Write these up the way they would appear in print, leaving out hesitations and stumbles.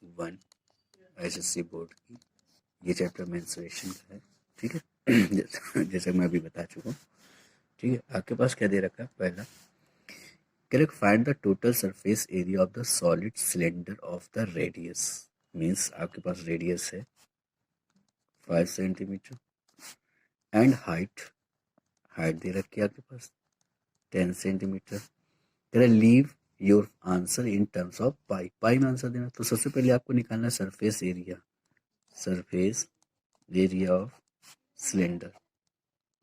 1 SSC board की। ये chapter menstruation का है, ठीक है। जैसे मैं अभी बता चुका हूँ, ठीक है। आपके पास क्या दे रखा है? पहला, correct, find the total surface area of the solid cylinder of the radius. Means आपके पास रेडियस है 5 सेंटीमीटर एंड हाइट दे रखी है आपके पास 10 centimetre. Correct, leave your answer in terms of pi. Pi में आंसर देना। तो सबसे पहले आपको निकालना है सरफेस एरिया ऑफ सिलेंडर,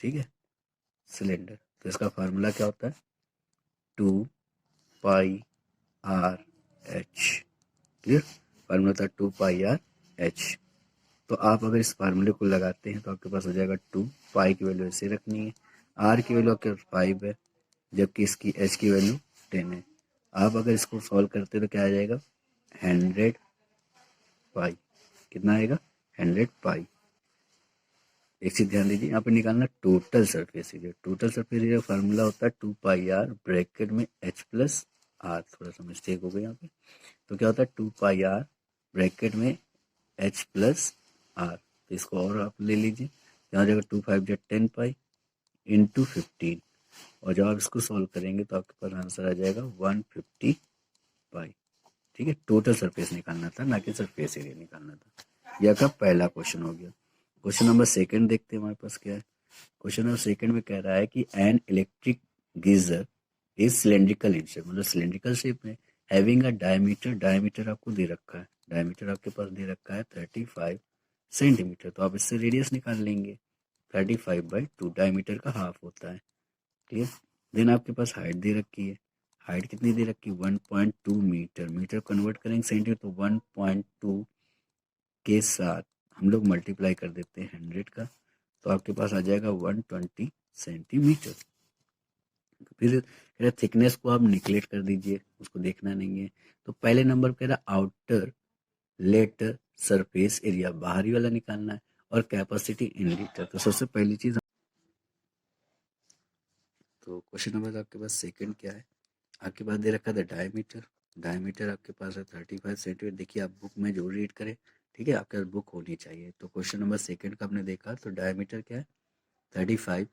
ठीक है, सिलेंडर। तो इसका फार्मूला क्या होता है? 2πr/h। क्लियर? फार्मूला था 2πr/h। तो आप अगर इस फार्मूले को लगाते हैं तो आपके पास हो जाएगा 2। पाई की वैल्यू ऐसे रखनी है, आर की वैल्यू आपके 5 है, जबकि इसकी एच की वैल्यू 10 है। आप अगर इसको सॉल्व करते तो क्या आ जाएगा? 100 पाई। कितना आएगा? 100 पाई। एक चीज ध्यान दीजिए, यहाँ पे निकालना total surface area. Total surface area formula होता है 2πr ब्रैकेट में h प्लस आर। थोड़ा सा मिस्टेक हो गई यहाँ पे। तो क्या होता है? 2πr ब्रैकेट में h प्लस आर। तो इसको और आप ले लीजिए, यहाँ जाएगा 2 5 जा 10 पाई इंटू 15। और जब आप इसको सॉल्व करेंगे तो आपके पास आंसर आ जाएगा 150 पाई। ठीक है, टोटल सरफेस निकालना था, ना कि सरफेस एरिया निकालना था। यह का पहला क्वेश्चन हो गया। क्वेश्चन नंबर सेकंड देखते हैं हमारे पास क्या है। क्वेश्चन नंबर सेकंड में कह रहा है कि an electric geyser is cylindrical in shape, मतलब सिलेंड्रिकल शेप में, हैविंग अ डायमीटर आपको दे रखा है, डायमीटर आपके पास दे रखा है 35 सेंटीमीटर। तो आप इससे रेडियस निकाल लेंगे, 35/2 डायमीटर का हाफ होता है। क्लियर? देन आपके पास हाइट दे रखी है, हाइट कितनी दे रखी है? 1.2 मीटर। मीटर कन्वर्ट करेंगे सेंटीमीटर, तो 1.2 के साथ हम लोग मल्टीप्लाई कर देते हैं 100 का, तो आपके पास आ जाएगा 120 सेंटीमीटर। फिर थिकनेस को आप निगलेक्ट कर दीजिए, उसको देखना नहीं है। तो पहले नंबर पे रहा आउटर लेटर सरफेस एरिया, बाहरी वाला निकालना है, और कैपेसिटी इन लीटर। तो सबसे पहली चीज, तो क्वेश्चन नंबर आपके पास सेकंड क्या है? आपके पास दे रखा था डायमीटर। डायमीटर आपके पास है 35 सेंटीमीटर। देखिए आप बुक में जो रीड करें, ठीक है, आपके पास बुक होनी चाहिए। तो क्वेश्चन नंबर सेकंड का आपने देखा, तो डायमीटर क्या है? 35,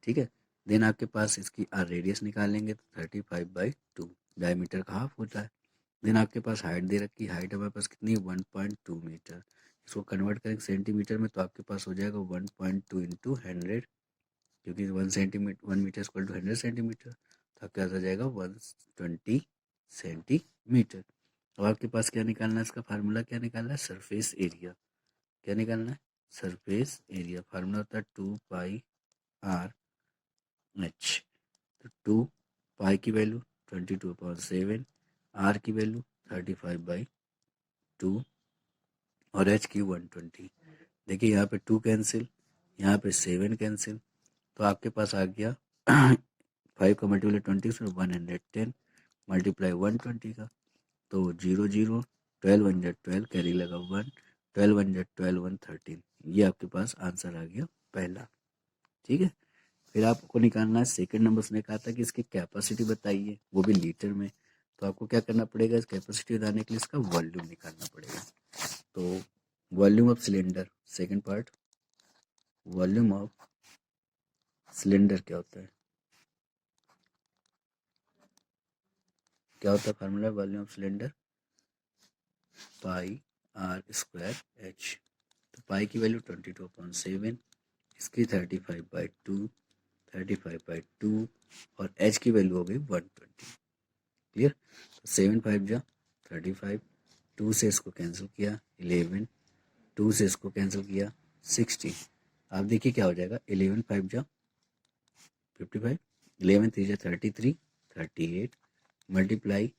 ठीक है। देन आपके पास इसकी रेडियस निकालेंगे तो 35/2 डायमीटर का हाफ होता है। देन आपके पास हाइट दे रखी, हाइट हमारे पास कितनी है? 1.2 मीटर। इसको कन्वर्ट करेंगे सेंटीमीटर में, तो आपके पास हो जाएगा 1.2 इंटू 100, क्योंकि 1 मीटर इक्वल टू 100 सेंटीमीटर। तो आपके पास आ जाएगा 120 सेंटीमीटर। अब आपके पास क्या निकालना है? इसका फार्मूला क्या निकालना है? Surface area. क्या निकालना है? Surface area. फार्मूला होता है 2πr/h। तो 2 पाई की वैल्यू 22/7, आर की वैल्यू 35/2 और एच की 120। देखिए यहाँ पे 2 कैंसिल, यहाँ पे 7 कैंसिल, तो आपके पास आ गया 5 का मल्टीप्लाई 20 से 110 मल्टीप्लाई 120 का, तो 0 0 12 1 12 कैरी लगा 1, 12 1 12 1 13। ये आपके पास आंसर आ गया पहला। ठीक है, फिर आपको निकालना है सेकंड नंबर। उसने कहा था कि इसकी कैपेसिटी बताइए, वो भी लीटर में। तो आपको क्या करना पड़ेगा? इस कैपेसिटी बताने के लिए इसका वॉल्यूम निकालना पड़ेगा। तो volume of cylinder, second part, volume of cylinder क्या होता है? क्या होता है formula volume of cylinder? πr²h। तो पाई की वैल्यू 22/7, इसकी 35/2 और h की वैल्यू हो गई 120। क्लियर? तो 7 5 जा 35, 2 से इसको कैंसिल किया 11, 2 से इसको कैंसिल किया 60। आप देखिए क्या हो जाएगा? 11 5 जा 55, 11 3 जा 33, 38 मल्टीप्लाई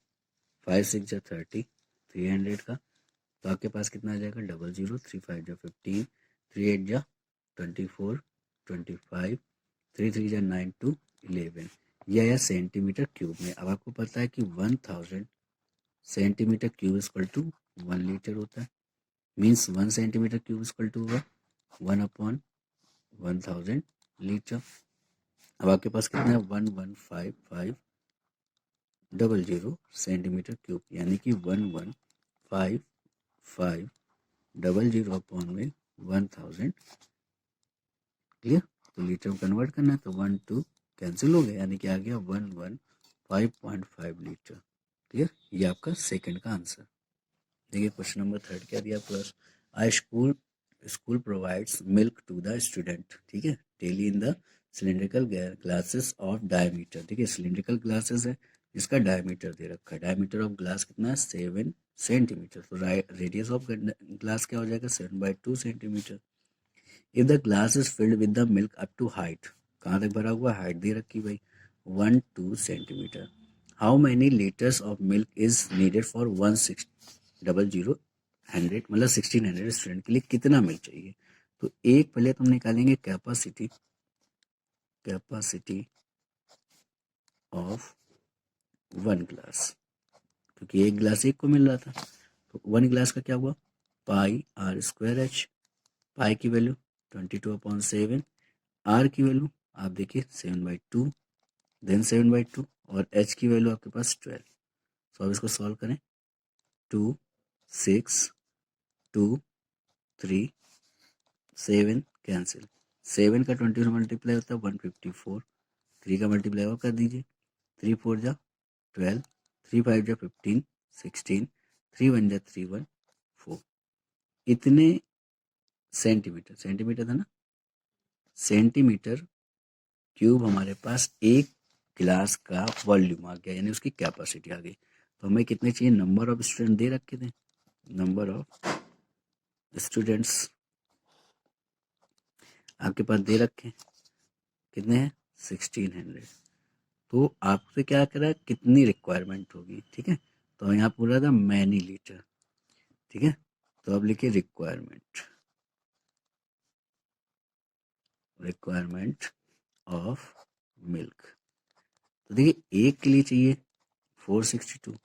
5 6 जा 30, 300 का। तो आपके पास कितना आ जाएगा? 00 3 5 जा 15, 3 8 जा 24, 25, 3 3 जा 9 2 11। यह है सेंटीमीटर क्यूब में। अब आपको पता है कि 1000 centimetre cube equal to 1 litre होता है। Means 1 centimetre cube equal to होगा 1/1000 लीटर। अब आपके पास कितना है? 115,500 सेंटीमीटर क्यूब, यानी कि 115 500 अपॉन में 1000, क्लियर। तो लीटर में कन्वर्ट करना है तो 1 2 कैंसिल हो गया, यानी कि आ गया 115.5 लीटर, क्लियर। ये आपका सेकंड का आंसर। देखिए क्वेश्चन नंबर थर्ड क्या दिया, plus I school provides milk to the student, ठीक है, daily in the cylindrical glasses of diameter, ठीक है, सिलेंड्रिकल ग्लासेस है जिसका डायमीटर दे रखा है, डायमीटर ऑफ ग्लास कितना है 7 सेंटीमीटर, तो रेडियस ऑफ ग्लास क्या हो जाएगा 7/2 centimetre. If the glass is filled with the milk up to height, कहाँ तक भरा हुआ, हाइट दे रखी भाई 1 2 centimetre, how many litres of milk is needed for 1600 मतलब 1600 स्टूडेंट के लिए कितना मिल्क चाहिए। तो एक पहले तुम निकालेंगे कैपेसिटी ऑफ 1 ग्लास, क्योंकि एक ग्लास एक को मिल रहा था, तो 1 ग्लास का क्या हुआ πr²h, पाई की वैल्यू 22/7, आर की वैल्यू आप देखिए 7/2, देन 7/2, और एच की वैल्यू आपके पास 12। तो अब इसको सॉल्व करें, 2 6 2 3 7 कैंसिल, 7 का 20 से मल्टीप्लाई होता है 154, 3 का मल्टीप्लाई और कर दीजिए, 3 4 जा 12, 3 5 जा 15 16, 3 1 जा 3 1 4, इतने सेंटीमीटर था ना, सेंटीमीटर क्यूब हमारे पास एक गिलास का वॉल्यूम आ गया, यानी उसकी कैपेसिटी आ गई। तो हमें कितने चाहिए, नंबर ऑफ स्टूडेंट दे रखे थे, नंबर ऑफ स्टूडेंट्स आपके पास दे रखे कितने हैं 1600, तो आपसे क्या करा कितनी रिक्वायरमेंट होगी, ठीक है, तो यहाँ पूरा था मैनी लीटर, ठीक है, तो अब लिखिए रिक्वायरमेंट ऑफ मिल्क, तो देखिए एक के लिए चाहिए 462,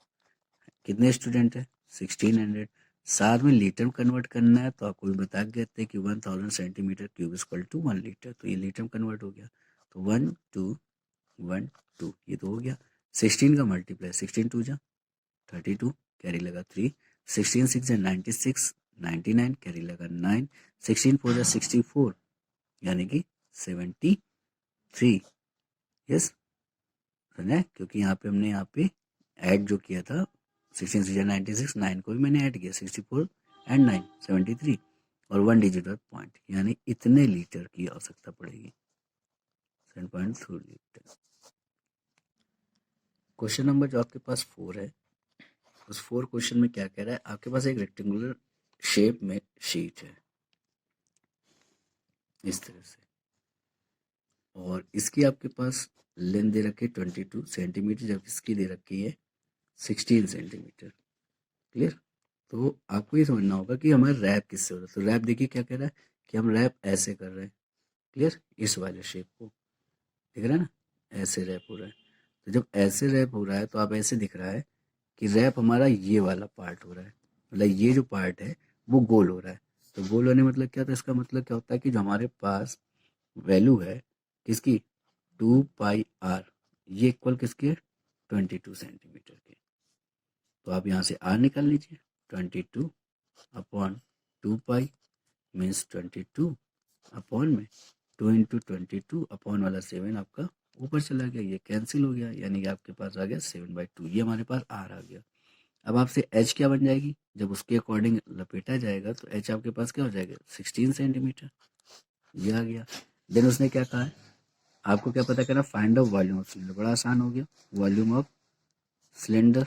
कितने स्टूडेंट है 1600, साथ में लीटर में कन्वर्ट करना है, तो आपको भी बता गए थे कि 1000 centimetre cube equal to 1 litre, तो ये लीटर में कन्वर्ट हो गया, तो 1 2 1 2 ये तो हो गया, 16 का मल्टीप्लाई 16 2 जा 32, कैरी लगा 3, 16 6 जा 96 99, कैरी लगा 9, 16 4 जा 64, यानी कि 73, यस समझा है? क्योंकि यहाँ पे हमने यहाँ पे ऐड जो किया था 16 6 96, 9 को भी मैंने ऐड किया 64 एंड 9 73 और 1 डिजिट और पॉइंट, यानी इतने लीटर की आवश्यकता पड़ेगी 7.3 लीटर। क्वेश्चन नंबर जो आपके पास 4 है, उस 4 क्वेश्चन में क्या कह रहा है, आपके पास एक रेक्टेंगुलर शेप में शीट है इस तरह से, और इसकी आपके पास लेंथ दे रखी है 22 सेंटीमीटर, जब इसकी दे रखी है 16 सेंटीमीटर, क्लियर। तो आपको ये समझना होगा कि हमारा रैप किससे हो रहा है, तो रैप देखिए क्या कह रहा है कि हम रैप ऐसे कर रहे हैं, क्लियर, इस वाले शेप को दिख रहा है ना, ऐसे रैप हो रहा है, तो जब ऐसे रैप हो रहा है तो आप ऐसे दिख रहा है कि रैप हमारा ये वाला पार्ट हो रहा है, मतलब ये जो पार्ट है वो गोल हो रहा है, तो गोल होने मतलब क्या, तो इसका मतलब क्या होता है कि जो हमारे पास वैल्यू है किसकी 2πr, ये इक्वल किसकी है 22 सेंटीमीटर की, तो आप यहाँ से r निकाल लीजिए 22 अपॉन 2π मीन्स 22 अपॉन में 2 इंटू 22 अपॉन वाला 7 आपका ऊपर चला गया, ये कैंसिल हो गया, यानी कि आपके पास आ गया 7/2, ये हमारे पास r आ गया। अब आपसे h क्या बन जाएगी, जब उसके अकॉर्डिंग लपेटा जाएगा तो h आपके पास क्या हो जाएगा 16 सेंटीमीटर, ये आ गया। देन उसने क्या कहा है, आपको क्या पता करना, find out volume of cylinder, बड़ा आसान हो गया, वॉल्यूम ऑफ सिलेंडर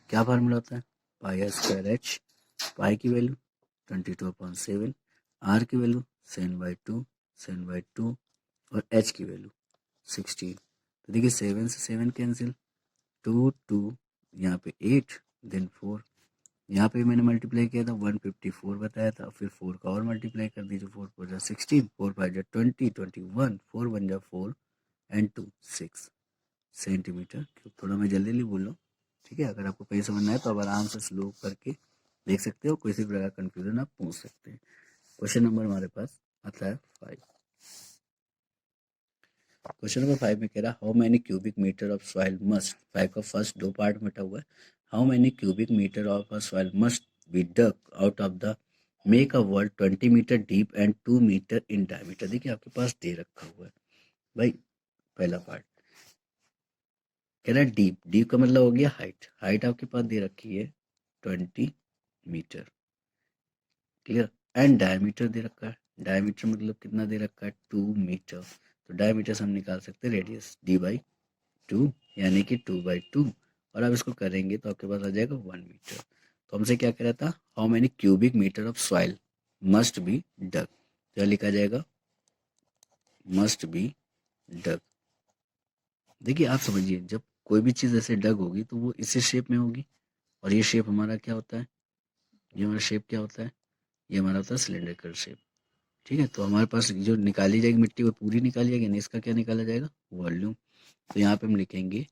क्या फार्मूला होता है πr²h, पाई की वैल्यू 22/7, आर की वैल्यू 7/2 और एच की वैल्यू 16, तो देखिए 7 से 7 कैंसिल, 2 2 यहाँ पे 8 देन 4, यहाँ पे मैंने मल्टीप्लाई किया था 154 बताया था, फिर 4 का और मल्टीप्लाई कर दीजिए, 4 4 जा 16, 4 5 जा 20 21, 4 1 जा 4 एंड 2 6 सेंटीमीटर क्यूब। थोड़ा मैं जल्दी जल्दी बोल रहा हूँ, ठीक है, अगर आपको कहीं समझना है तो आप आराम से स्लो करके देख सकते हो, कोई सी प्रकार कंफ्यूजन आप पूछ सकते हैं। क्वेश्चन नंबर हमारे पास आता है 5, क्वेश्चन नंबर 5 में कह रहा how many cubic metre of soil must, 5 का फर्स्ट 2 पार्ट में बटा हुआ है, how many cubic metre of a soil must be dug out of the make a world 20 metre deep and 2 metre in diameter. देखिए आपके पास दे रखा हुआ है भाई। पहला पार्ट कह रहा है डीप, डीप का मतलब हो गया हाइट, हाइट आपके पास दे रखी है 20 मीटर, क्लियर, एंड डायमीटर दे रखा है, डायमीटर मतलब कितना दे रखा है 2 मीटर। तो डायमीटर से हम निकाल सकते हैं रेडियस d/2 यानी कि 2/2, और अब इसको करेंगे तो आपके पास आ जाएगा 1 मीटर। तो हमसे क्या कह रहा था, how many cubic metre of soil must be dug, क्या लिखा जाएगा, मस्ट बी डग। देखिए आप समझिए, जब कोई भी चीज़ ऐसे डग होगी तो वो इसी शेप में होगी, और ये शेप हमारा क्या होता है, ये हमारा शेप क्या होता है, ये हमारा होता है सिलेंड्रिकल शेप। ठीक है, तो हमारे पास जो निकाली जाएगी मिट्टी वो पूरी निकाली जाएगी, नहीं इसका क्या निकाला जाएगा, वॉल्यूम। तो यहाँ पे हम लिखेंगे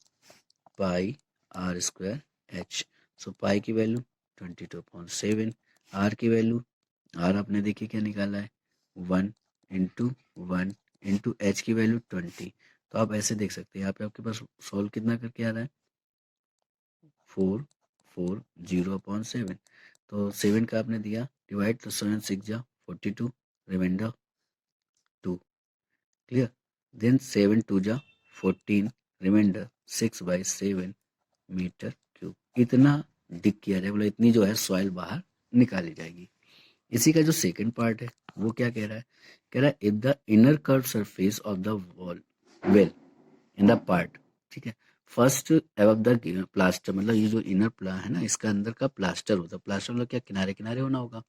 पाई आर स्क्वायर एच। सो पाई की वैल्यू 22.7, आर की वैल्यू, आर आपने देखिए क्या निकाला है 1 इंटू 1 इंटू एच की वैल्यू 20। तो आप ऐसे देख सकते हैं, यहाँ पे आपके पास सॉल्व कितना करके आ रहा है 440/7। तो 7 का आपने दिया डिवाइड, तो 7 6 जा 42, रिमाइंडर 2, क्लियर, देन 7 2 जा 14, रिमाइंडर 6/7 मीटर क्यूब। इतना डिक किया जाए, बोला इतनी जो है सॉइल बाहर निकाली जाएगी। इसी का जो सेकंड पार्ट है वो क्या कह रहा है, कह रहा है if the inner curve surface of the wall well in the part, ठीक है, फर्स्ट अबव द प्लास्टर, मतलब ये जो इनर प्ला है ना, इसका अंदर का प्लास्टर होता है, प्लास्टर मतलब क्या, किनारे किनारे होना होगा,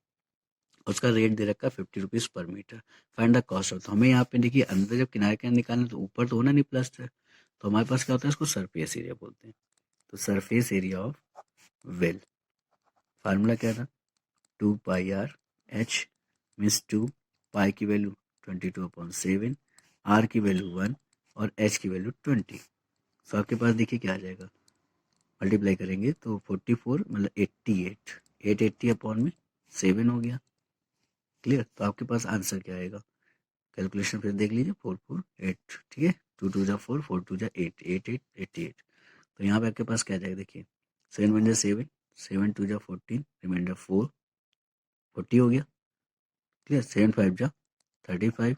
उसका रेट दे रखा है 50 rupees per metre. Find the cost of, तो हमें यहाँ पे देखिए अंदर जब किनारे किनारे निकालना तो ऊपर तो होना नहीं प्लास्टर, तो हमारे पास क्या होता है, इसको सरफेस एरिया बोलते हैं। तो surface area of well, formula क्या था 2πr/h मीन्स 2, पाई की वैल्यू 22/7, आर की वैल्यू 1 और एच की वैल्यू 20। तो आपके पास देखिए क्या आ जाएगा, मल्टीप्लाई करेंगे तो 44 मतलब 88, 880 अपॉन में 7 हो गया, क्लियर। तो आपके पास आंसर क्या आएगा, कैलकुलेशन फिर देख लीजिए 448, ठीक है, 2 2 जा 4, 4 2 जा 8, 8 8 88। तो यहाँ पे आपके पास क्या जाएगा देखिए, 7 1 जा 7, 7 2 जा 14, रिमाइंडर 4, 40 हो गया, क्लियर, 7 5 जा 35,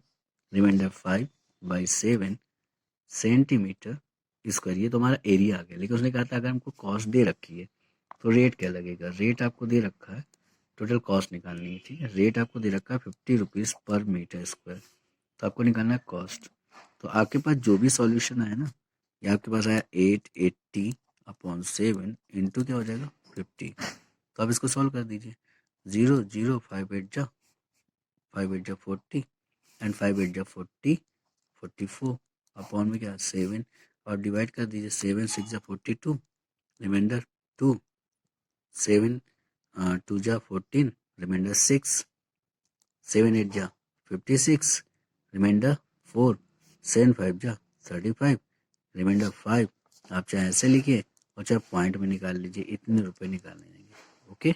रिमाइंडर 5/7 सेंटीमीटर स्क्वायर। ये तो हमारा एरिया आ गया, लेकिन उसने कहा था अगर हमको कॉस्ट दे रखी है तो रेट क्या लगेगा, रेट आपको दे रखा है, टोटल कॉस्ट निकालनी है, ठीक है, रेट आपको दे रखा है 50 रुपीज पर मीटर स्क्वायर, तो आपको निकालना है कॉस्ट। तो आपके पास जो भी सॉल्यूशन है ना, ये आपके पास आया 880/7 इंटू क्या हो जाएगा 50। तो आप इसको सॉल्व कर दीजिए, 0 0 5 8 जा 5 8 जा 40 एंड 5 8 जा 40, 44 अपॉन में क्या 7, और डिवाइड कर दीजिए, 7 6 जा 42, रिमाइंडर 2, 7 2 जा 14, रिमाइंडर 6, 7 8 जा 56, रिमाइंडर 4, 7 5 जा 35, रिमाइंडर 5। आप चाहे ऐसे लिखिए और चाहे पॉइंट में निकाल लीजिए, इतने रुपए निकालने जाएंगे। ओके,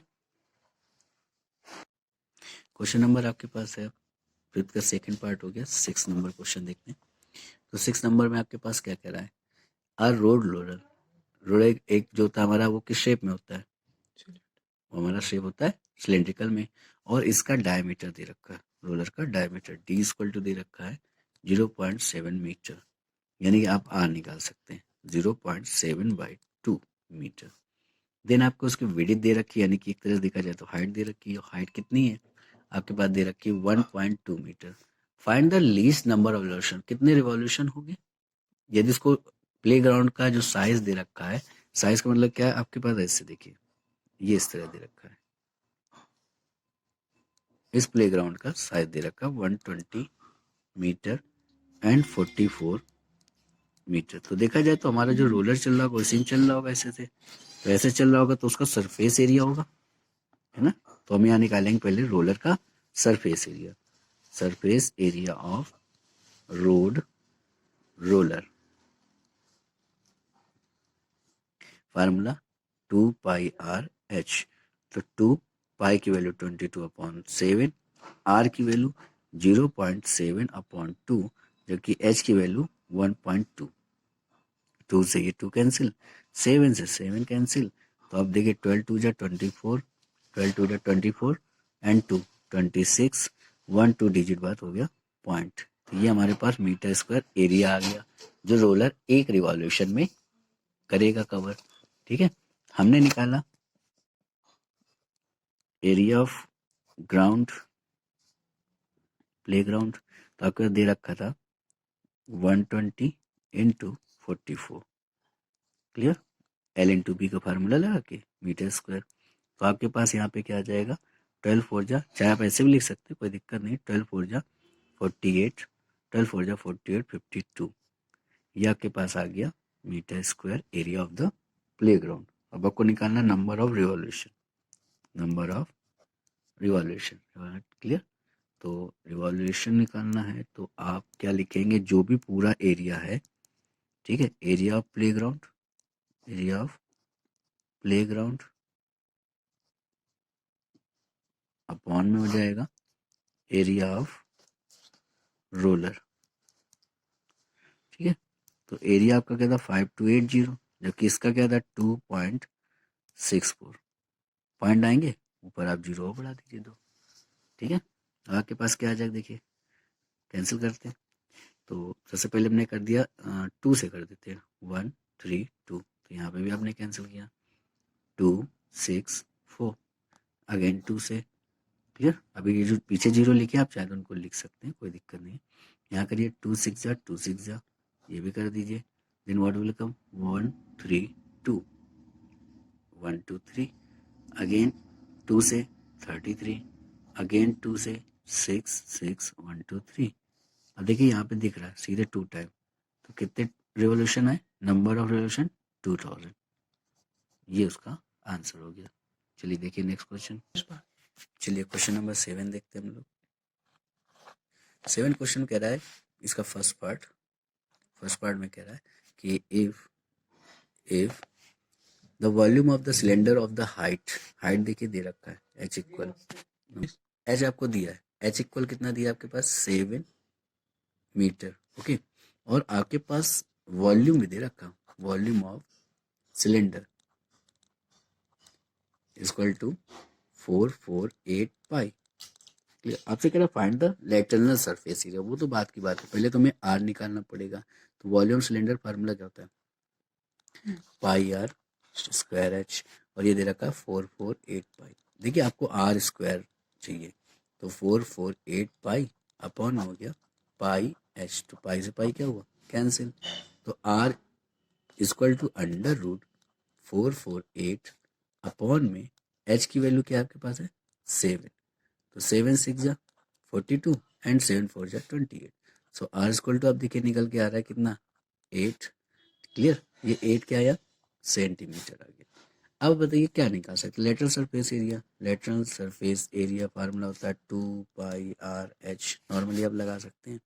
क्वेश्चन नंबर आपके पास है, फिफ्थ का सेकंड पार्ट हो गया, 6 नंबर क्वेश्चन देखते हैं। तो 6 नंबर में आपके पास क्या कह रहा है, अ रोड रोलर, रोड एक जो होता है हमारा वो किस शेप में होता है, वो हमारा शेप होता है सिलेंड्रिकल में, और इसका डायमीटर दे रखा है, रोलर का डायमीटर d दे रखा है 0.7 मीटर, यानी कि आप आर निकाल सकते हैं 0.7/2 मीटर। देन आपको उसकी विड्थ दे रखी है, यानी कि एक तरह से देखा जाए तो हाइट दे रखी है, हाइट कितनी है आपके पास दे रखी है 1.2 metre. Find the least number of revolution, कितने रिवॉल्यूशन हो गए, यदि इसको प्लेग्राउंड का जो साइज दे रखा है, साइज का मतलब क्या है आपके पास, ऐसे देखिए ये इस तरह दे रखा है, इस प्लेग्राउंड का साइज दे रखा है 120 मीटर एंड 44 मीटर। तो देखा जाए तो हमारा जो रोलर चल रहा होगा वैसे ही चल रहा होगा, ऐसे से तो ऐसे चल रहा होगा, तो उसका सरफेस एरिया होगा, है ना। तो हम यहाँ निकालेंगे पहले रोलर का surface area, surface area of road roller, formula 2πr/h। तो 2 पाई की वैल्यू 22/7, आर की वैल्यू 0.7/2, जबकि एच की वैल्यू 1.2। 2 से ये 2 कैंसिल, 7 से 7 कैंसिल, तो अब देखिए 12 टू जा 24, 12 टू जा 24 एंड 2 26, 1 2 डिजिट बाद हो गया पॉइंट। तो ये हमारे पास मीटर स्क्वायर एरिया आ गया जो रोलर एक रिवॉल्यूशन में करेगा कवर। ठीक है, हमने निकाला एरिया ऑफ ग्राउंड प्लेग्राउंड, तो आपको दे रखा था 120 into 44, clear, L into B का फार्मूला लगा के मीटर स्क्वायर। तो आपके पास यहाँ पे क्या आ जाएगा 12 फोर जा, चाहे आप ऐसे भी लिख सकते हैं कोई दिक्कत नहीं, 12 फोर जा 48, 12 फोर जा 48 52, ये आपके पास आ गया metre square area of the playground. अब आपको निकालना number of revolution, number of revolution, clear. तो रिवॉल्यूशन निकालना है तो आप क्या लिखेंगे, जो भी पूरा एरिया है, ठीक है, area of playground, area of playground upon में हो जाएगा एरिया ऑफ रोलर। ठीक है, तो एरिया आपका क्या था 5280, जबकि इसका क्या था 2.64, पॉइंट आएंगे ऊपर आप जीरो बढ़ा दीजिए 2। ठीक है, अब आपके पास क्या आ जाएगा, देखिए कैंसिल करते हैं। तो सबसे पहले हमने कर दिया 2 से कर देते हैं 1 3 2, तो यहाँ पे भी आपने कैंसिल किया 2 6 4, अगेन 2 से, क्लियर। अभी ये जो पीछे जीरो लिखे आप चाहे तो उनको लिख सकते हैं, कोई दिक्कत नहीं। यहाँ करिए 2 6 जा 2 6 जा, ये भी कर दीजिए। Then what will come 1 3 2, 1 2 3, again 2 से 33, अगेन 2 से 6 6 1 2 3। अब देखिए यहाँ पे दिख रहा है सीधे 2 टाइम, तो कितने रिवोल्यूशन है, नंबर ऑफ रिवोल्यूशन 2000, ये उसका आंसर हो गया। चलिए देखिए नेक्स्ट क्वेश्चन। चलिए क्वेश्चन नंबर 7 देखते हैं हम लोग। 7 क्वेश्चन कह रहा है, इसका फर्स्ट पार्ट में कह रहा है कि if the volume of the cylinder of the height देखिए दे रखा है एच इक्वल, एच आपको दिया है, एच इक्वल कितना दिया आपके पास 7 मीटर, ओके, और आपके पास वॉल्यूम भी दे रखा, volume of cylinder equal to 448 pi. आपसे कह रहा find the lateral surface area, वो तो बात की बात है, पहले तुम्हें आर निकालना पड़ेगा। तो वॉल्यूम सिलेंडर फार्मूला क्या होता है, पाई आर स्क्वायर एच, और ये दे रखा है 448 पाई। देखिए आपको आर स्क्वायर चाहिए, तो 448 पाई अपॉन हो गया पाई एच, तो पाई से पाई क्या हुआ कैंसिल, तो R equal to under root 448 upon में एच की वैल्यू क्या आपके पास है 7, तो 7 6 जा 42 एंड 7 4 जा 28, सो आर इक्वल टू अब देखिए निकल के आ रहा है कितना 8, क्लियर, ये 8 क्या आया सेंटीमीटर आ गया। अब बताइए क्या निकाल सकते, lateral surface area, lateral surface area formula होता है 2 पाई आर एच, नॉर्मली आप लगा सकते हैं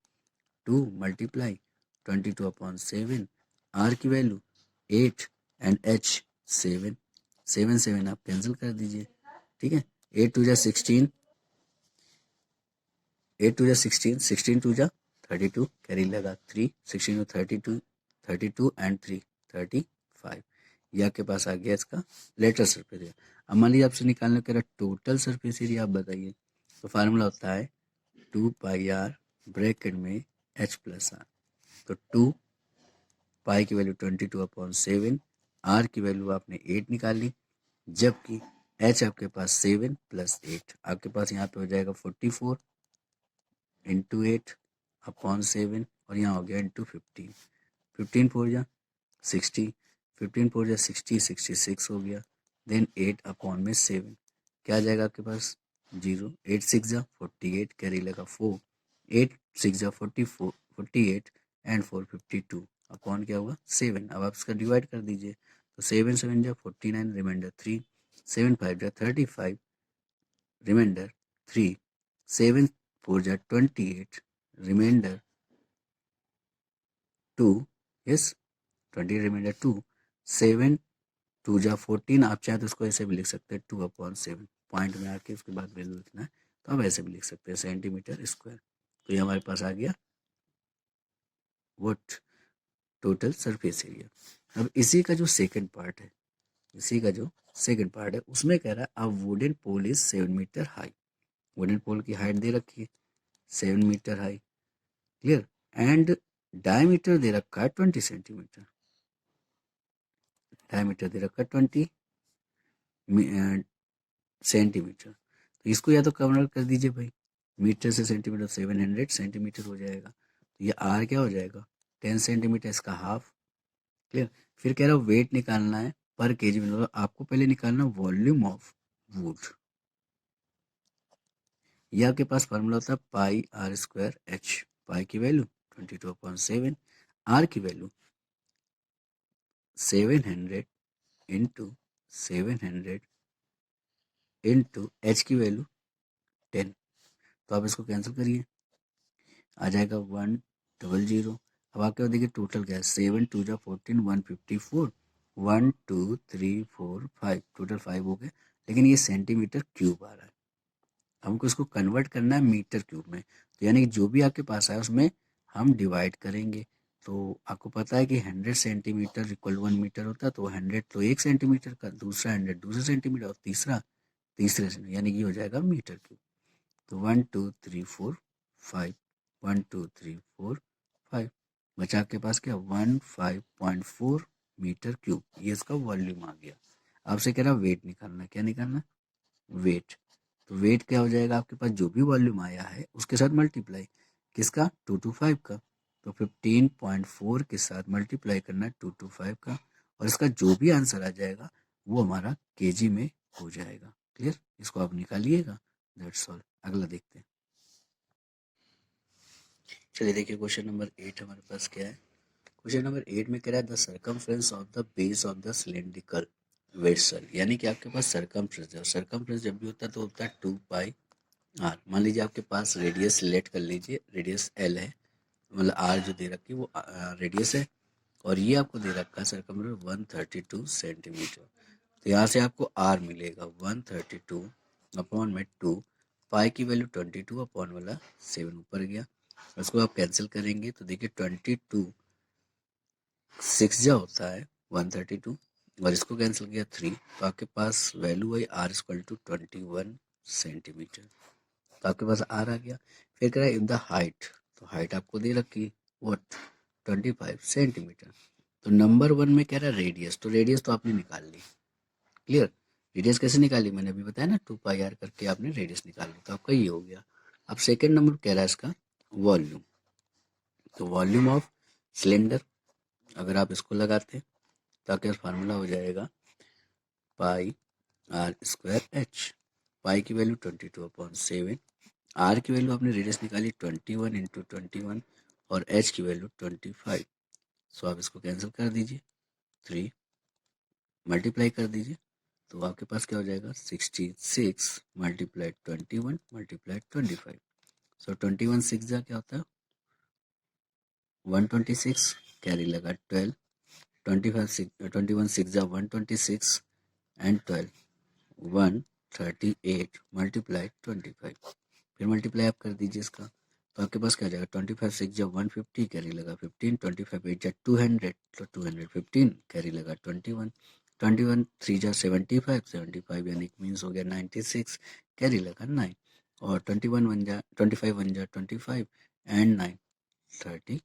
2 मल्टीप्लाई 22 अपॉन 7, आर की वैल्यू 8 एंड एच 7, 7 7 आप कैंसिल कर दीजिए। ठीक है, 8 2 जा 16, 8 2 जा 16, 16 2 जा 32, कैरी लगा 3, 16 32, 32 एंड 3 35, ये आपके पास आ गया इसका लेटरल सरफेस एरिया। अब मान लीजिए आपसे निकालने का टोटल सरफेस एरिया, आप बताइए, तो फार्मूला होता है 2 पाई आर ब्रैकेट में एच प्लस आर, तो 2 पाई की वैल्यू 22 अपॉन 7, आर की वैल्यू आपने 8 निकाली, जबकि एच आपके पास 7 प्लस 8, आपके पास यहाँ पे हो जाएगा 44 इंटू 8 अपॉन 7, और यहाँ हो गया इंटू 15, 15 4 जा 60, 15 4 जा 60, 66 हो गया, देन 8 अपॉन में 7, क्या आ जाएगा आपके पास 0, 8 6 जा 48, कैरी लगा 4, 8 6 जा 44 48 एंड 4 52 अपॉन क्या हुआ 7। अब आप इसका डिवाइड कर दीजिए, तो 7 7 जा 49, रिमाइंडर 3, 7 5 जा 35, रिमाइंडर 3, 7 4 जा 28, रिमाइंडर 2, यस 20 रिमाइंडर 2, 7 2 जा 14, आप चाहें तो इसको ऐसे भी लिख सकते हैं 2 अपॉन 7, पॉइंट में आके उसके बाद वैल्यू लिखना है, तो आप ऐसे भी लिख सकते हैं सेंटीमीटर स्क्वायर। तो ये हमारे पास आ गया व्हाट टोटल सरफेस एरिया। अब इसी का जो सेकंड पार्ट है, इसी का जो सेकंड पार्ट है, उसमें कह रहा है a wooden pole is 7 metre high. Wooden pole की हाइट दे रखी है 7 metre high, clear, and diameter दे रखा है 20 सेंटीमीटर। डायमीटर दे रखा है 20 सेंटीमीटर। तो इसको या तो कन्वर्ट कर दीजिए भाई, मीटर से सेंटीमीटर 700 सेंटीमीटर हो जाएगा। तो ये आर क्या हो जाएगा 10 सेंटीमीटर, इसका हाफ, क्लियर। फिर कह रहा है वेट निकालना है पर केजी में, मतलब आपको पहले निकालना वॉल्यूम ऑफ वुड। ये आपके पास फार्मूला होता है पाई आर स्क्वायर एच। पाई की वैल्यू 22/7, आर की वैल्यू 700 इंटू 700 इंटू एच की वैल्यू 10। तो आप इसको कैंसिल करिए, आ जाएगा 100। अब आपके पास देखिए टोटल क्या है, 7 2 जा 14, 154, 1 2 3 4 5, टोटल 5 हो गए, लेकिन ये सेंटीमीटर क्यूब आ रहा है। हमको इसको कन्वर्ट करना है मीटर क्यूब में, तो यानी कि जो भी आपके पास है उसमें हम डिवाइड करेंगे। तो आपको पता है कि 100 सेंटीमीटर इक्वल 1 मीटर होता है, तो 100 तो 1 सेंटीमीटर का, दूसरा 100 दूसरे सेंटीमीटर, और तीसरा तीसरे सेंटीमीटर, यानी कि ये हो जाएगा मीटर क्यूब। तो 1 2 3 4 5, 1 2 3 4 5, बचा आपके पास क्या 15.4 मीटर क्यूब, ये इसका वॉल्यूम आ गया। आपसे कह रहा वेट निकालना, क्या निकालना, वेट। तो वेट क्या हो जाएगा, आपके पास जो भी वॉल्यूम आया है उसके साथ मल्टीप्लाई, किसका 225 का, तो 15.4 के साथ मल्टीप्लाई करना है 225 का, और इसका जो भी आंसर आ जाएगा वो हमारा केजी में हो जाएगा। क्लियर, इसको आप निकालिएगा, दैट्स ऑल। अगला देखते हैं। चलिए देखिए क्वेश्चन नंबर 8 हमारे पास क्या है। क्वेश्चन नंबर 8 में कह रहा है the circumference of the base of the cylindrical vessel, यानी कि आपके पास सर्कमफ्रेंस है, सर्कमफ्रेंस जब भी होता है तो होता है 2 पाई आर। मान लीजिए आपके पास रेडियस सिलेक्ट कर लीजिए, रेडियस एल है, मतलब आर जो दे रखी है वो रेडियस है, और ये आपको दे रखा है सर्कमफ्रेंस 132 सेंटीमीटर। तो यहाँ से आपको आर मिलेगा 132 अपॉन में 2, पाई की वैल्यू 22 अपॉन वाला 7 ऊपर गया, उसको आप कैंसिल करेंगे तो देखिए 22 6 जा होता है 132, और इसको कैंसिल किया 3, तो आपके पास वैल्यू है आर इक्वल टू 21 सेंटीमीटर। तो आपके पास आर आ गया। फिर कह रहा है इन द हाइट, तो हाइट आपको दे रखी व्हाट 25 सेंटीमीटर। तो नंबर 1 में कह रहा है रेडियस, तो रेडियस तो आपने निकाल ली, क्लियर। रेडियस कैसे निकाली, मैंने अभी बताया ना 2 पाई आर करके आपने रेडियस निकाल ली, तो आपका ये हो गया। अब सेकेंड नंबर कह रहा है इसका वॉल्यूम, तो वॉल्यूम ऑफ सिलेंडर अगर आप इसको लगाते तो आपके पास फार्मूला हो जाएगा पाई आर स्क्वायर एच। पाई की वैल्यू 22/7, आर की वैल्यू आपने रेडियस निकाली 21 इंटू 21, और एच की वैल्यू 25। सो आप इसको कैंसिल कर दीजिए, 3 मल्टीप्लाई कर दीजिए, तो आपके पास क्या हो जाएगा 66 मल्टीप्लाई 21 मल्टीप्लाई 25। सो 21 6 जा क्या होता है 126, कैरी लगा 12, 21 6 जा 126 एंड 12 138 मल्टीप्लाई 25। फिर मल्टीप्लाई आप कर दीजिए इसका, तो आपके पास क्या जाएगा 25 6 जा 150, कैरी लगा 15, 25 8 जा 200, तो 215 कैरी लगा 21, 21 3 जा 75, 75 यानी मीन्स हो गया 96, कैरी लगा 9, और 21 1 जा 25 1 जा 25 एंड 9 34।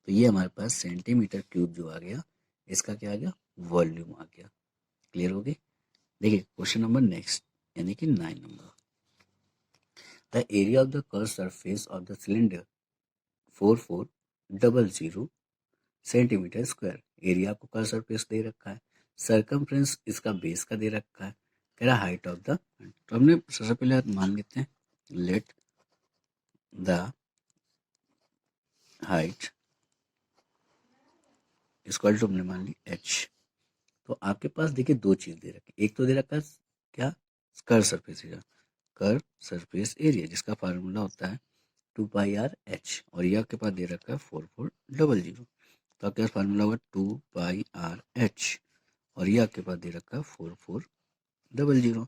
तो ये हमारे पास सेंटीमीटर क्यूब जो आ गया, इसका क्या आ गया वॉल्यूम आ गया। क्लियर हो गई। देखिए क्वेश्चन नंबर नेक्स्ट, यानी कि 9 number, the area of the curve surface of the cylinder 4400 centimetre square. Area आपको कर्व सरफेस दे रखा है, सर्कमफ्रेंस इसका बेस का दे रखा है, कह रहा हाइट ऑफ द, तो हमने सबसे पहले मान लेते हैं let the height equal to, हमने मान ली एच। तो आपके पास देखिए दो चीज दे रखी, एक तो दे रखा है क्या curve surface area, curve surface area जिसका फार्मूला होता है 2 पाई आर एच, और ये आपके पास दे रखा है 4400। तो आपके पास फार्मूला होगा 2 पाई आर एच, और ये आपके पास दे रखा है 4400।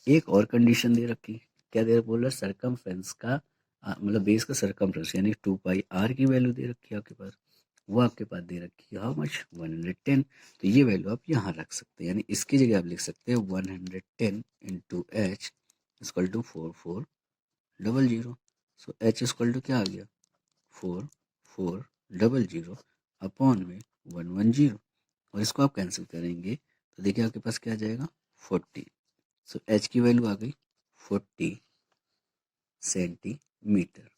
एक और कंडीशन दे रखी, क्या दे बोल रहा है सर्कमफ्रेंस का मतलब बेस का सर्कमफ्रेंस, यानी 2 पाई आर की वैल्यू दे रखी है आपके पास, वो आपके पास दे रखी है हाउ मच 110। तो ये वैल्यू आप यहाँ रख सकते हैं, यानी इसकी जगह आप लिख सकते हैं 110 into H equal to 4400। So H equal to क्या आ गया 4400 अपॉन में 110, और इसको आप कैंसिल करेंगे तो देखिए आपके पास क्या आ जाएगा 40। सो एच की वैल्यू आ गई 40 सेंटीमीटर।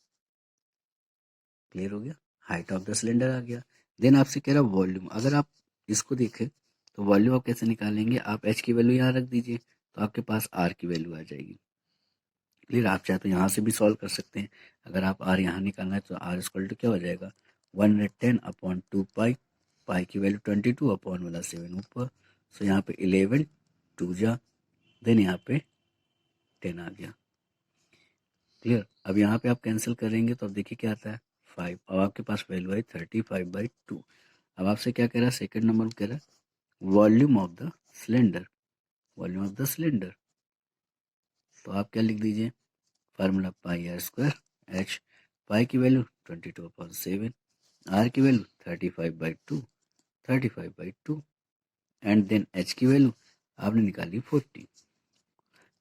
क्लियर हो गया, हाइट ऑफ द सिलेंडर आ गया। देन आपसे कह रहा वॉल्यूम, अगर आप इसको देखें तो वॉल्यूम आप कैसे निकालेंगे, आप एच की वैल्यू यहाँ रख दीजिए तो आपके पास आर की वैल्यू आ जाएगी। क्लियर, आप चाहे तो यहाँ से भी सॉल्व कर सकते हैं। अगर आप आर यहाँ निकालना है तो आर इक्वल टू क्या हो जाएगा 110 अपॉन 2 पाई, पाई की वैल्यू 22 अपॉन वाला 7 ऊपर। सो यहाँ पे 11 2 जा, देन यहाँ पे 10 आ गया। क्लियर, अब यहाँ पे आप कैंसिल करेंगे तो अब देखिए क्या आता है 5, अब आपके पास वैल्यू है 35/2। अब आपसे क्या कह रहा है, सेकंड नंबर में कह रहा है volume of the cylinder, volume of the cylinder. तो आप क्या लिख दीजिए formula pi r square h, pi की वैल्यू 22/7, आर की वैल्यू 35/2 एंड देन एच की वैल्यू आपने निकाली 40।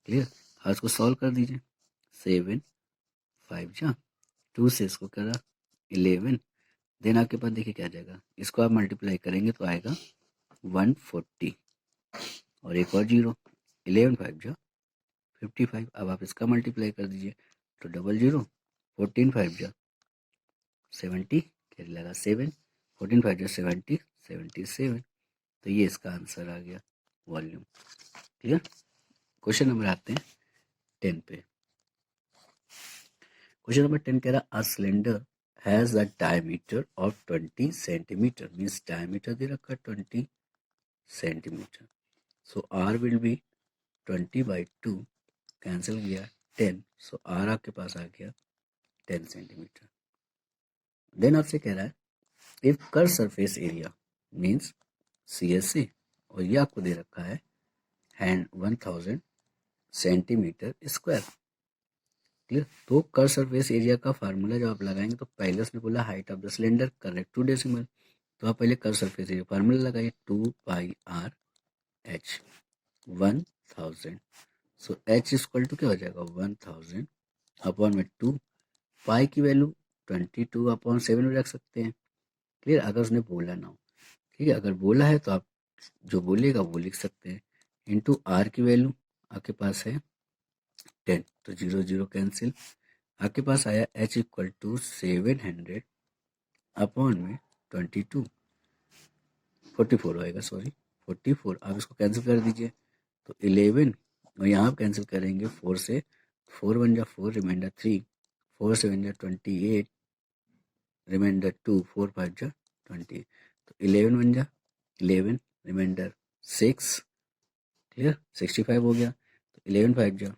क्लियर, अब इसको सॉल्व कर दीजिए 7 5 जा 2 से इसको करा 11, देन आपके पास देखिए क्या आ जाएगा, इसको आप मल्टीप्लाई करेंगे तो आएगा 140 और एक और जीरो, 11 5 जा 55। अब आप इसका मल्टीप्लाई कर दीजिए तो 00, 14 5 जा 70, कैरी लगा 7, 14 5 जा 70, 77। तो ये इसका आंसर आ गया वॉल्यूम। क्लियर, क्वेश्चन नंबर आते हैं 10 पे। क्वेश्चन नंबर 10 कह रहा a cylinder has a diameter of 20 centimetre, means diameter दे रखा 20 centimetre. So r will be 20/2, cancel किया 10, सो आर आपके पास आ गया 10 सेंटीमीटर। देन आपसे कह रहा है इफ कर सरफेस एरिया मीन्स CSA, और ये आपको दे रखा है हैंड 1000 सेंटीमीटर स्क्वायर। क्लियर, तो कर सरफेस एरिया का फार्मूला जब आप लगाएंगे तो पहले उसने बोला height of the cylinder correct to decimal, तो आप पहले कर सरफेस एरिया फार्मूला लगाइए 2 pi r h 1000। So H equal to क्या हो जाएगा 1000 अपॉन में 2, पाई की वैल्यू 22/7 में रख सकते हैं। क्लियर, अगर उसने बोला ना हो, ठीक है, अगर बोला है तो आप जो बोलेगा वो लिख सकते हैं, इंटू आर की वैल्यू आपके पास है 10, तो 0 0 कैंसिल, आपके पास आया एच इक्वल टू 700 अपॉन में 22, 44 होएगा, सॉरी 44। आप इसको कैंसिल कर दीजिए तो 11, और यहाँ आप कैंसिल करेंगे 4 से, 4 1 जा 4, रिमाइंडर 3, 4 7 जा 28, रिमाइंडर 2, 4 5 जा 20, तो 11 1 जा 11, रिमाइंडर 6, क्लियर 65 हो गया, तो 11 5 जा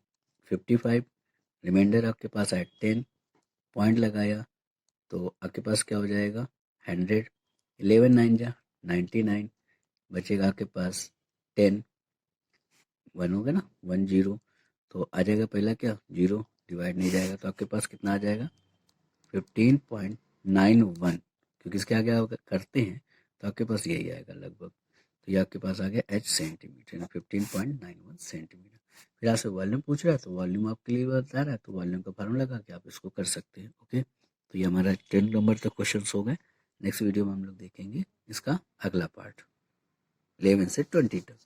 55, रिमाइंडर आपके पास आया 10, पॉइंट लगाया तो आपके पास क्या हो जाएगा 100, 11 9 जा 99, बचेगा आपके पास 10, 1 हो गया ना 1 0, तो आ जाएगा पहला क्या 0, डिवाइड नहीं जाएगा तो आपके पास कितना आ जाएगा 15.91, क्योंकि इसके आगे आप करते हैं तो आपके पास यही आएगा लगभग, तो ये आपके पास आ गया एच सेंटीमीटर ना 15.91 सेंटीमीटर। फिर आपसे वॉल्यूम पूछ रहा है तो वॉल्यूम आपके लिए बता रहा है, तो वॉल्यूम का फार्मूला लगा के आप इसको कर सकते हैं। ओके, तो ये हमारा 10 नंबर तक क्वेश्चन हो गए। नेक्स्ट वीडियो में हम लोग देखेंगे इसका अगला पार्ट 11 से 20 तक।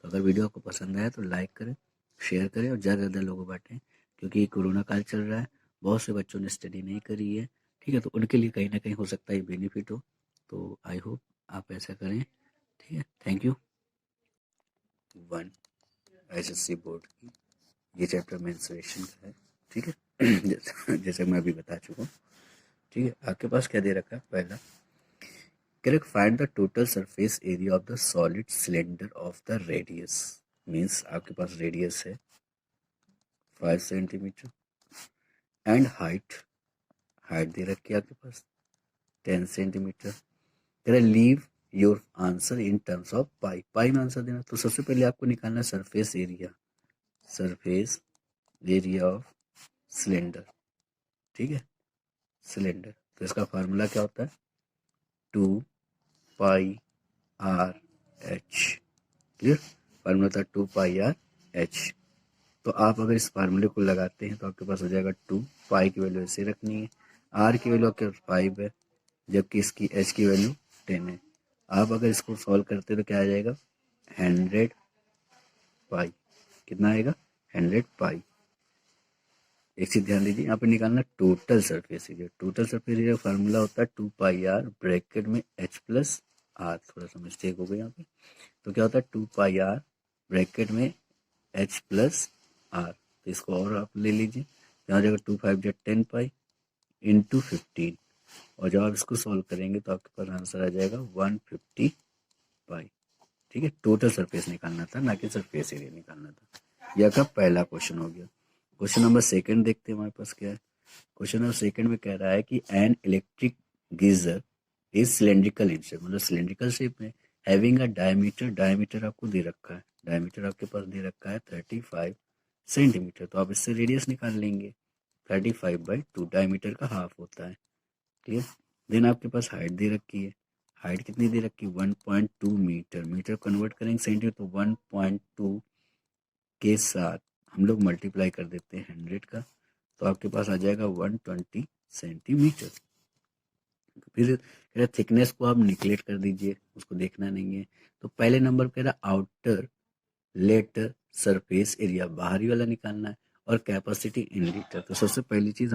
तो अगर वीडियो आपको पसंद आया तो लाइक करें, शेयर करें और ज़्यादा से ज़्यादा लोगों बांटें, क्योंकि कोरोना काल चल रहा है, बहुत से बच्चों ने स्टडी नहीं करी है, ठीक है, तो उनके लिए कहीं ना कहीं हो सकता है बेनिफिट हो, तो आई होप आप ऐसा करें। ठीक है, थैंक यू। 1 SSC बोर्ड की ये चैप्टर मेंस्ट्रुएशन का है, ठीक है जैसे मैं अभी बता चुका हूँ। ठीक है, आपके पास क्या दे रखा है, पहला correct find the total surface area of the solid cylinder of the radius, means आपके पास रेडियस है 5 सेंटीमीटर एंड हाइट, हाइट दे रखी है आपके पास 10 सेंटीमीटर। कह leave your answer in terms of pi, pi में आंसर देना, तो सबसे पहले आपको निकालना surface area, surface area of cylinder, ठीक है सिलेंडर, तो इसका फार्मूला क्या होता है 2 pi r H. Clear, formula था 2 पाई आर एच। तो आप अगर इस फार्मूले को लगाते हैं तो आपके पास हो जाएगा 2 पाई की वैल्यू ऐसे रखनी है, आर की वैल्यू आपके 5 है, जबकि इसकी एच की वैल्यू 10 है। आप अगर इसको सॉल्व करते हैं तो क्या आ जाएगा 100 पाई। कितना आएगा 100 पाई। एक चीज ध्यान दीजिए, यहाँ पे निकालना total surface area. Total surface area formula होता है 2 पाई आर ब्रैकेट में एच प्लस आर। थोड़ा सा मिस्टेक हो गई यहाँ पे। तो क्या होता है 2 पाई आर ब्रैकेट में एच प्लस आर। तो इसको और आप ले लीजिए, यहाँ जाएगा 2 5 जा 10 पाई इंटू 15, और जब आप इसको सॉल्व करेंगे तो आपके पास आंसर आ जाएगा 150 पाई। ठीक है, टोटल सरफेस निकालना था, ना कि सरफेस एरिया निकालना था। यह का पहला क्वेश्चन हो गया। क्वेश्चन नंबर सेकंड देखते हैं हमारे पास क्या है। क्वेश्चन नंबर सेकंड में कह रहा है कि an electric geyser is cylindrical in shape, मतलब सिलेंड्रिकल शेप में, हैविंग अ डायमीटर, डायमीटर आपको दे रखा है, डायमीटर आपके पास दे रखा है 35 सेंटीमीटर। तो आप इससे रेडियस निकाल लेंगे, 35/2 डायमीटर का हाफ होता है। क्लियर। देन आपके पास हाइट दे रखी है, हाइट कितनी दे रखी है 1.2 मीटर, मीटर कन्वर्ट करेंगे सेंटीमीटर तो 1.2 के साथ हम लोग मल्टीप्लाई कर देते हैं 100 का, तो आपके पास आ जाएगा 120 सेंटीमीटर। फिर थिकनेस को आप निगलेक्ट कर दीजिए, उसको देखना नहीं है। तो पहले नंबर पे रहा आउटर लेटर सरफेस एरिया, बाहरी वाला निकालना है, और कैपेसिटी इन लीटर। तो सबसे पहली चीज